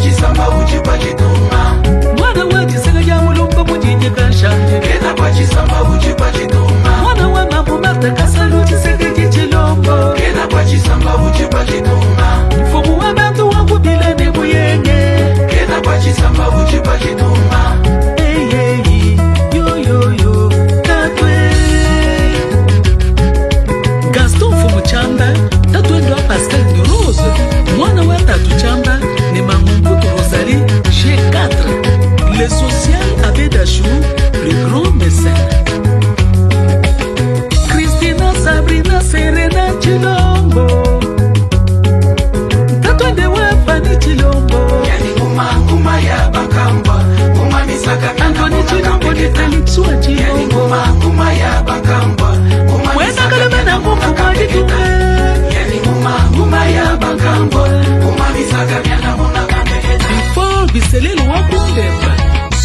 Chisamba uji pachitunga Mwana wa Tshisekedi mulumba mujinje kanshanje Kena kwa chisamba uji pachitunga Mwana wa mambo mata kasalu Tshisekedi Tshilombo Kena kwa chisamba uji pachitunga Fumu wa bantu wangu bila nebu yenge Kena kwa chisamba uji pachitunga Hey hey yo Tatwe Gaston Fumu Chamba Tatwe ndo Pascal Rose Mwana wa Tatu Chamba Ni Mamumbutu Rosalie G4 Le social Abedachou Le grand mécène Christina Sabrina Serena Tshilombo Tatwende wapani Tshilombo Yani nguma ya bakamba Nguma misaka Anthony Tshilombo ni Felix wa Tshilombo Yani nguma ya bakamba Mwena kalema na nguma kajitunga Yani nguma ya bakamba Nguma misaka miana muna Before Biselelo Wakundemba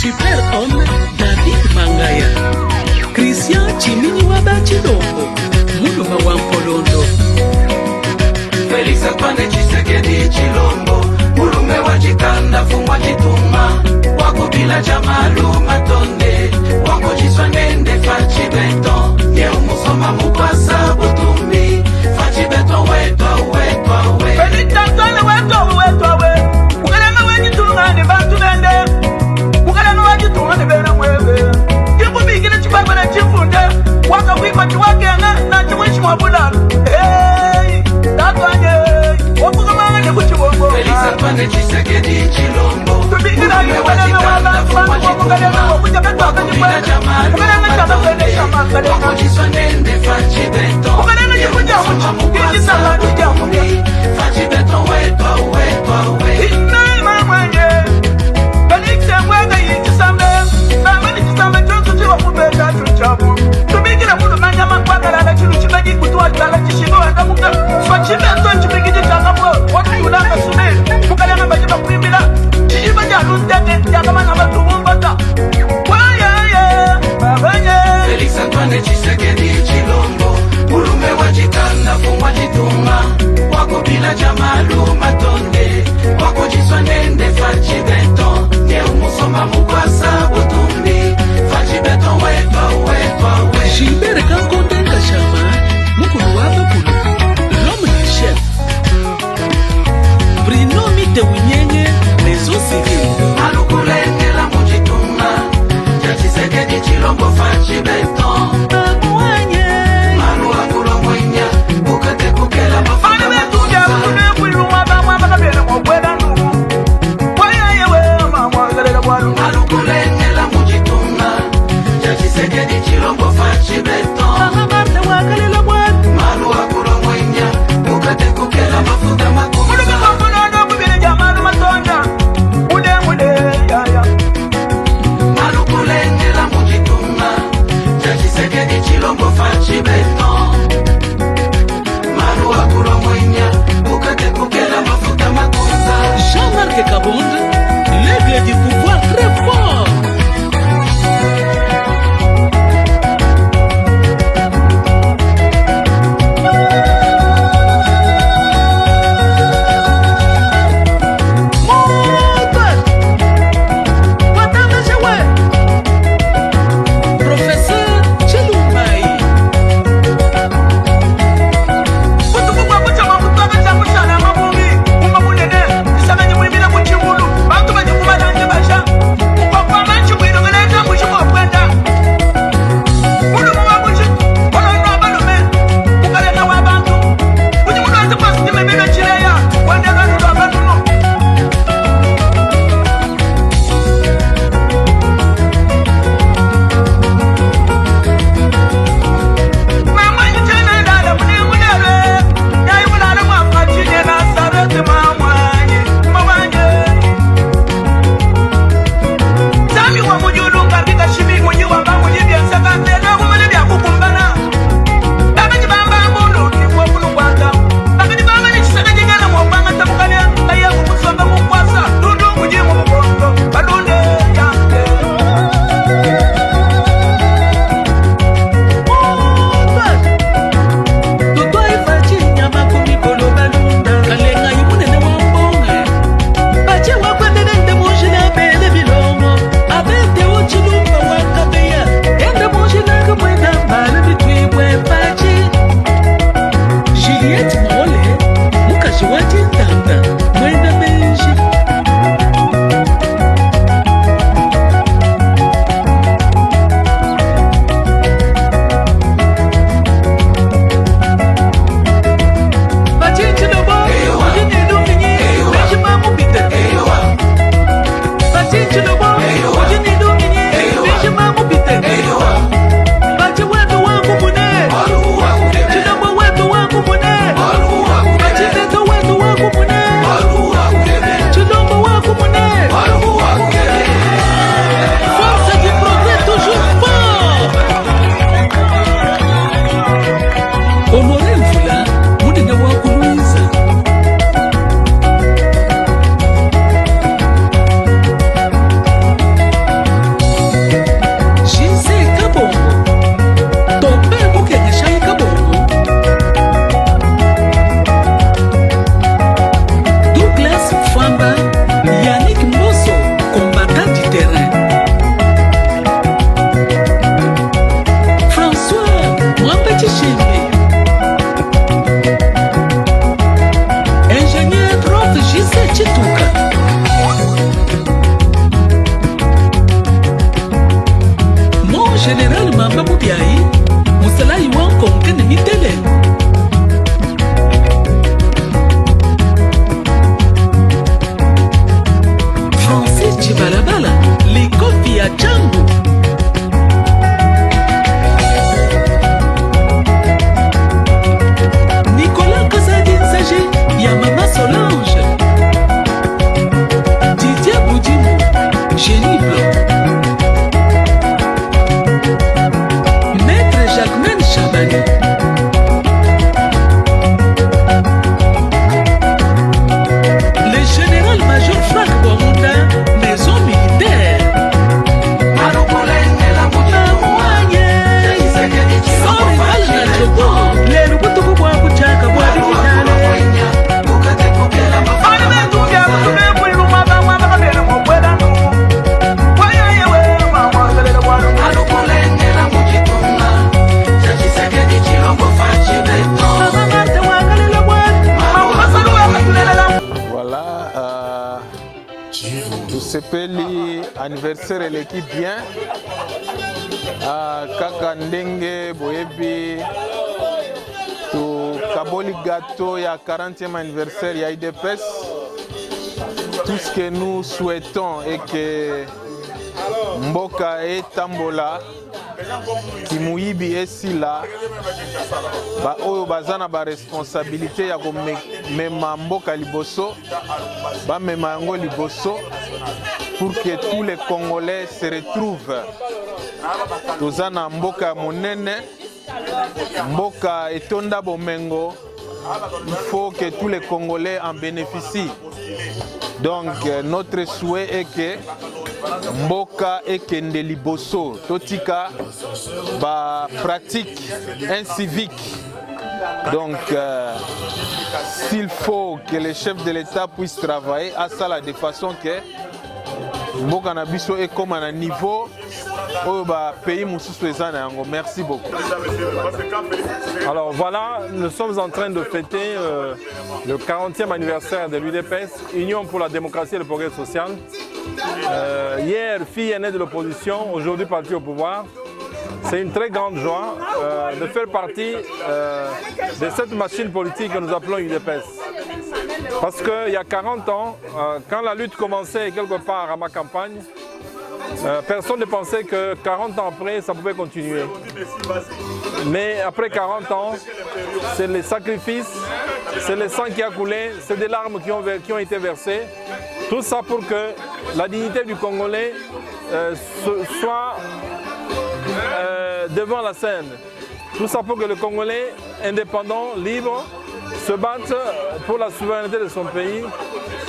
Super homme David Mangaya Christian Chiminyi wa Tshilombo Muluma wa Mpolondo Félix Antoine Tshisekedi Tshilombo Mulume wa Chikanda Fumwa Chituma Wakubila Jamalu Matonde Wakojiswa Nende Fachi Béton Ye umusoma mukwasa Butumbi Fachi Béton wetwa Félix Antoine wetwa Ukalema wejitunga ni bantu bende Ukalema wejitunga ni bena mwewe Kikubikile chipagwa na chifunde Waka wikwa chiwakenga na chimwishi mwabula Hey, tatwanye Wakuka manga ni kuchibongo Félix Antoine Tshisekedi Tshilombo Tubikila ni ukalema wala Fumwa Chituma Wakubila Jamalu Matonde Wakojiswa Nende Fachi Béton Ye umusoma mukwasa Butumbi Fachi Béton wetwa Tubikila mulu manyama kwa kalala chulu chibagi kutuwa kala chishigo wanda muka Swachibeto chibigiji changapo Waka yulanga sume Mukala nga bajiba kuimbila Chishiba jalu ndete Yakama nga batumbata Félix Antoine Tshisekedi Tshilombo Mulume wa Chikanda Fumwa Chituma Wakubila Jamalu Matonde Wakojiswa Nende Fachi Béton Ye umusoma mukwasa Butumbi Fachi Béton wetwa Gilbert Kankonde Kashama Mukulu wa Bakulu L'homme du chef Nasepeli anniversaire l'équipe bien. Kaka ndenge boyebi to kaboli gâteau ya 40e anniversaire ya IDPS. Tout ce que nous souhaitons est que Mboka et Tambola Kimuyibi esila ba oyo bazana ba responsabilité ya ko mema Mboka liboso ba mema yango liboso pour que tous les Congolais se retrouvent. Tozana Mboka monene, Mboka etonda bomengo, il faut que tous les Congolais en bénéficient. Donc notre souhait est que Mboka ekende liboso totika ba pratique incivique. Donc s'il faut que les chefs de l'État puissent travailler à ça de façon que Mboka na biso est comme à un niveau au pays mususu ezana yango. Merci beaucoup. Alors voilà, nous sommes en train de fêter le 40e anniversaire de l'UDPS, Union pour la démocratie et le progrès social. Hier, fille aînée de l'opposition, aujourd'hui parti au pouvoir. C'est une très grande joie de faire partie de cette machine politique que nous appelons UDPS. Parce qu'il y a 40 ans, quand la lutte commençait quelque part à ma campagne, personne ne pensait que 40 ans après, ça pouvait continuer. Mais après 40 ans, c'est les sacrifices, c'est le sang qui a coulé, c'est des larmes qui ont été versées. Tout ça pour que la dignité du Congolais soit devant la scène. Tout ça pour que le Congolais indépendant, libre, se batte pour la souveraineté de son pays,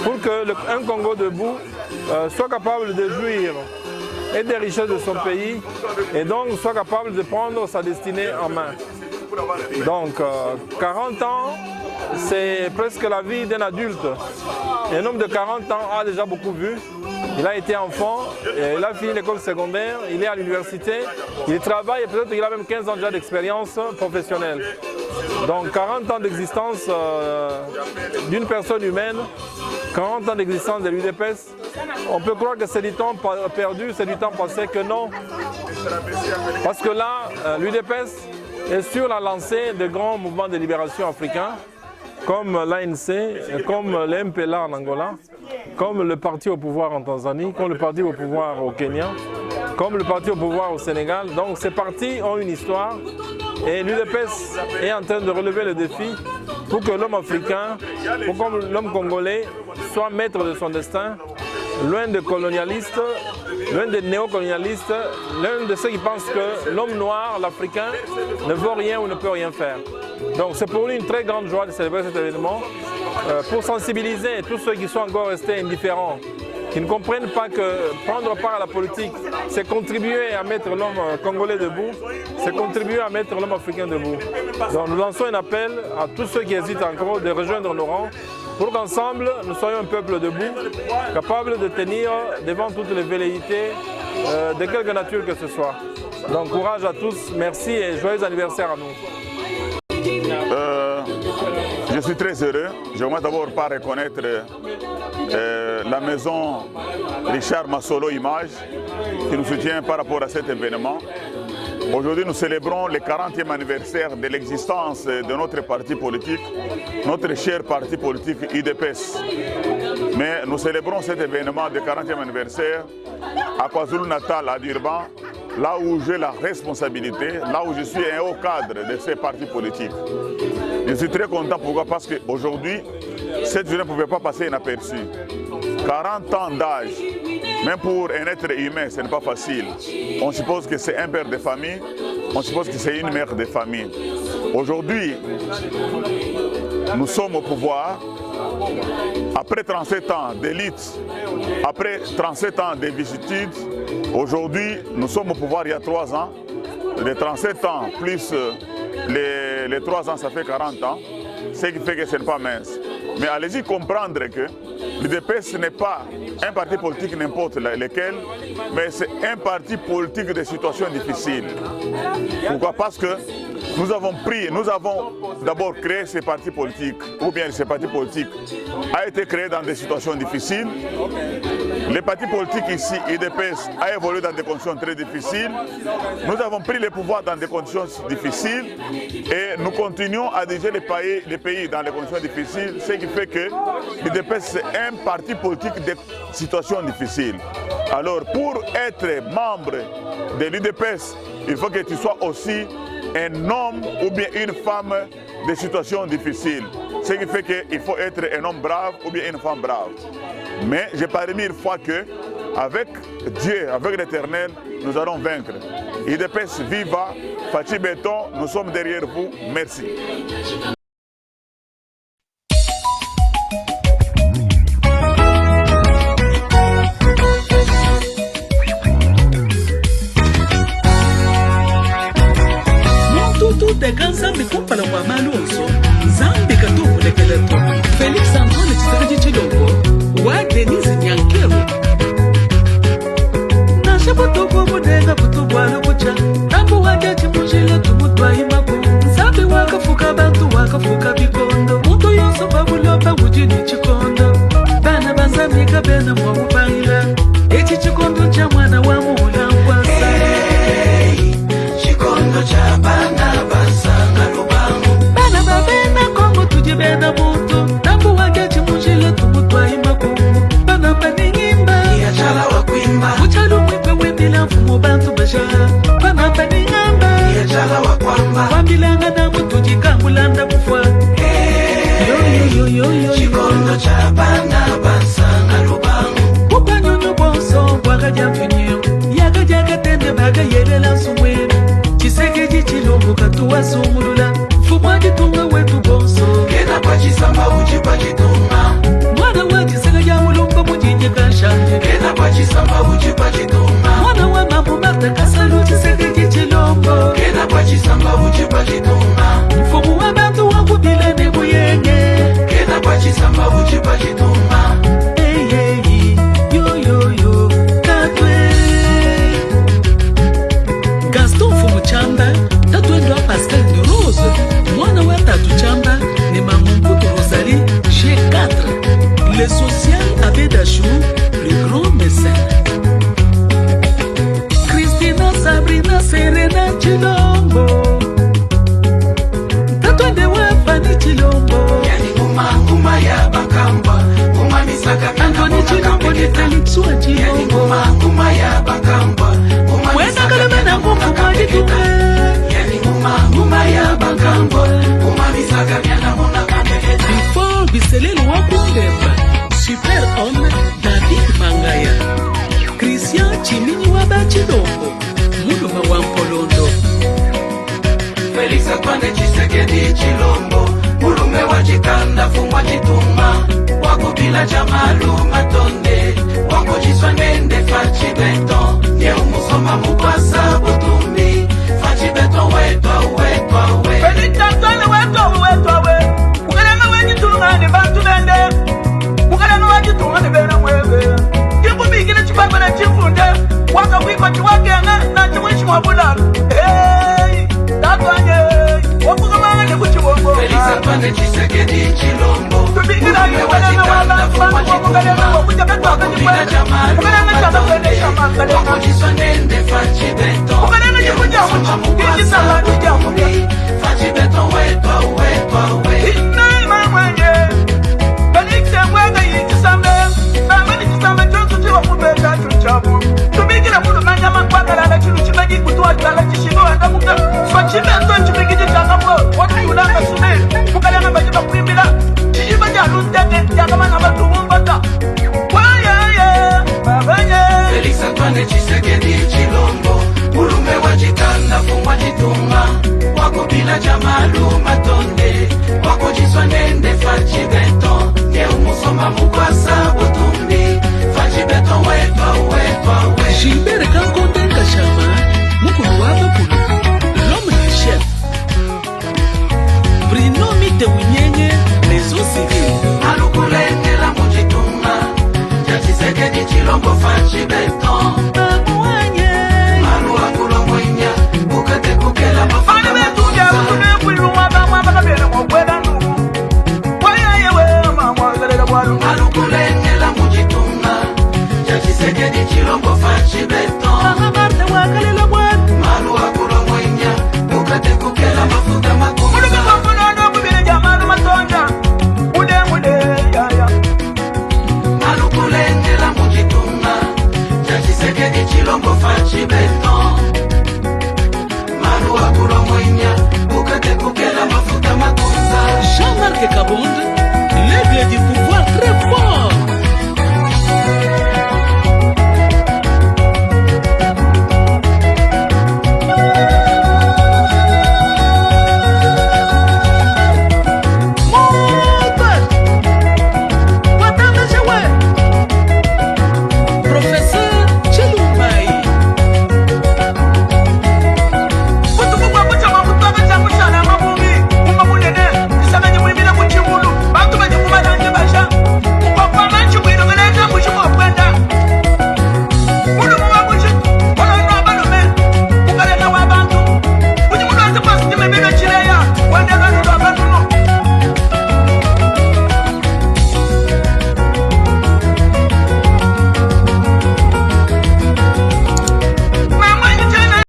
pour qu'un Congo debout soit capable de jouir et des richesses de son pays et donc soit capable de prendre sa destinée en main. Donc 40 ans, c'est presque la vie d'un adulte. Un homme de 40 ans a déjà beaucoup vu. Il a été enfant, il a fini l'école secondaire, il est à l'université, il travaille et peut-être qu'il a même 15 ans déjà d'expérience professionnelle. Donc 40 ans d'existence d'une personne humaine, 40 ans d'existence de l'UDPS, on peut croire que c'est du temps perdu, c'est du temps passé, que non. Parce que là, l'UDPS est sur la lancée de grands mouvements de libération africains, comme l'ANC, comme le MPLA en Angola, comme le parti au pouvoir en Tanzanie, comme le parti au pouvoir au Kenya, comme le parti au pouvoir au Sénégal. Donc ces partis ont une histoire et l'UDPS est en train de relever le défi pour que l'homme africain, pour que l'homme congolais soit maître de son destin, loin des colonialistes, loin des néocolonialistes, l'un de ceux qui pensent que l'homme noir, l'Africain, ne vaut rien ou ne peut rien faire. Donc c'est pour nous une très grande joie de célébrer cet événement, pour sensibiliser tous ceux qui sont encore restés indifférents, qui ne comprennent pas que prendre part à la politique, c'est contribuer à mettre l'homme congolais debout, c'est contribuer à mettre l'homme africain debout. Donc nous lançons un appel à tous ceux qui hésitent encore de rejoindre nos rangs, pour qu'ensemble, nous soyons un peuple debout, capable de tenir devant toutes les velléités de quelque nature que ce soit. Donc courage à tous, merci et joyeux anniversaire à nous. Je suis très heureux. Je voudrais d'abord pas reconnaître la maison Richard Masolo Image qui nous soutient par rapport à cet événement. Aujourd'hui, nous célébrons le 40e anniversaire de l'existence de notre parti politique, notre cher parti politique UDPS. Mais nous célébrons cet événement de 40e anniversaire à KwaZulu-Natal, à Durban, là où j'ai la responsabilité, là où je suis un haut cadre de ces partis politiques. Je suis très content, pourquoi? Parce qu'aujourd'hui, cette journée ne pouvait pas passer inaperçue. 40 ans d'âge, même pour un être humain, ce n'est pas facile. On suppose que c'est un père de famille, on suppose que c'est une mère de famille. Aujourd'hui, nous sommes au pouvoir. Après 37 ans d'élite, après 37 ans de vicissitude, aujourd'hui, nous sommes au pouvoir il y a 3 ans. Les 37 ans plus les 3 ans, ça fait 40 ans, ce qui fait que ce n'est pas mince. Mais allez-y comprendre que l'UDPS n'est pas un parti politique n'importe lequel, mais c'est un parti politique de situations difficiles. Pourquoi? Parce que nous avons d'abord créé ces partis politiques, ou bien ces partis politiques a été créé dans des situations difficiles. Les partis politiques ici, IDPS, a évolué dans des conditions très difficiles. Nous avons pris le pouvoir dans des conditions difficiles et nous continuons à diriger les pays dans des conditions difficiles, ce qui fait que l'IDPS c'est un parti politique de situations difficiles. Alors pour être membre de l'IDPS, il faut que tu sois aussi un homme ou bien une femme de situations difficiles. Ce qui fait qu'il faut être un homme brave ou bien une femme brave. Mais j'ai parié 1000 fois que avec Dieu, avec l'Éternel, nous allons vaincre. IDPS viva, Fachi Béton, nous sommes derrière vous. Merci. Zambi kumpala wa malonzo Zambi katumu lekeleto Felix Antoine Chisakaji Chilongo Wa Denise Nyankero Nasha butoko mudenga butubwalo kucha Tambu wajia chimujile tumutwa imaku Zambi wakafuka bantu wakafuka bikondo Mundu yoso babulopa ujini chikondo Bana banzamika bena mwa upangila Echi chikondo cha mwana wa muhula mkwasa Chikondo cha bana bena buto Nambu wage chimujile tumutwa imakungu Bana paningimba Yachala wakwimba Uchalu mwipe wembila mfumo bantu basha Bana paningamba Yachala wakwamba Wambilanga na mtu jikambulanda kufwa Chikondo cha bana bansanga lubangu Upa nyonyo bonso Waga jamfinyo Yaga jaga tende baga yelela sumwenu Chiseke jichilombo katuwa sumulula Fumwaji tunga wetu bonso Kena kwa chisamba uji kwa chitunga Mwana wa chisega ya mulunga mujinje kashanje Kena kwa chisamba uji kwa chitunga Mwana wa mamu mata kasalu chisega jichilombo Kena kwa chisamba uji kwa chitunga Mfumu wa bantu wangu bila nebu yenge Kena kwa chisamba uji kwa chitunga Hey hey yo yo yo Katwe Gaston Fumu Chamba Tatuendo Pascal de Rose Mwana wa tatu chamba ni Mamumbutu Rosalie G4 Le social Abedachou Le grand mécène Christina Sabrina Serena Chilombo Tatuende wafani Chilombo Yani nguma ya bakamba Nguma misaka Anthony Chilombo ni Talitsua Chilombo Yani nguma ya bakamba Wena kalemena nguma jitunga Yani nguma ya bakamba Before Biselel Wakundemba Super homme David Mangaya Christian Chimini Wabachilombo Muduma Wampolondo Felix Antoine Chisekedi Chilombo Mulume wajikanda fumwa jituma Wakubila jamalu matonde Wako jiswanende Fachi Béton Ye umusoma mukwasa butumbi Fachi Béton wetwa Felix Antoine wetwa Ukalanga wajitunga ni bantu bende Ukalanga wajitunga ni bena mwebe Kipu bigina chipapa na chifunde Waka wiko chiwakenga na chimwishi mwabulalu Hey, tatwanye Wapuka manga ni kuchibongo Felix Antoine Chisekedi Chilombo Tubigina ni wajikanda fuma jituma Wakubila jamalu matonde Wako jiswanende Fachi Béton Ukalanga jikuja mwishi